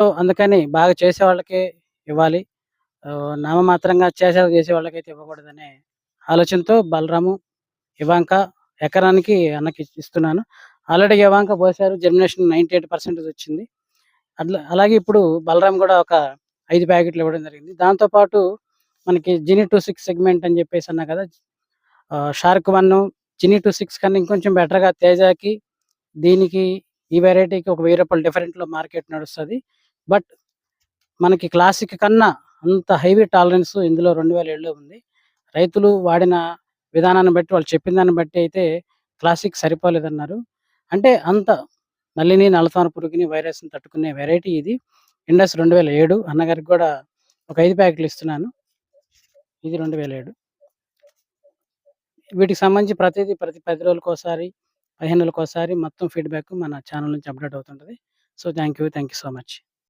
So, అందుకని బాగా చేసేవాళ్ళకే ఇవ్వాలి. నామమాత్రంగా చేసే వాళ్ళకైతే ఇవ్వకూడదనే ఆలోచనతో బలరాము, ఇవాంక ఎకరానికి అన్నకి ఇస్తున్నాను. Already Ivanka పోసారు. జెర్మినేషన్ 98% వచ్చింది. అలాగే ఇప్పుడు బలరాం గూడా ఒక 5 ప్యాకెట్లు ఇవ్వడం జరిగింది. దాంతో పాటు మనకి జిని 26 సెగ్మెంట్ అని జెప్పేసి అన్నా కదా! షార్క్ 1, జిని 26 కన్నా ఇంకొంచెం బెటర్‌గా తేజాకి, దీనికి ఈ వేరైటీకి ఒక రూ. 1000 డిఫరెంట్‌లో మార్కెట్ నడుస్తది. బట్ మనకి క్లాసిక్ కన్నా అంత హెవీ టాలరెన్స్ ఇందులో 2007లో ఉంది. రైతులు వాడిన విధానాన్ని బట్టి, వాళ్ళు చెప్పిన దాన్ని బట్టి అయితే క్లాసిక్ సరిపోలేదన్నారు. అంటే అంత నల్లిని, నల్లతామర పురుగుని, వైరస్‌ని తట్టుకునే వెరైటీ ఇది. ఇండస్ 2007 అన్నగారికి గూడా ఒక 5 ప్యాకెట్లు ఇస్తున్నాను. ఇది 2007. వీటికి సంబంధించి ప్రతి 10 రోజులకోసారి, 15 రోజులకోసారి మొత్తం ఫీడ్‌బ్యాక్ మన ఛానల్ నుంచి అప్‌డేట్ అవుతుంటది. So, thank you so much.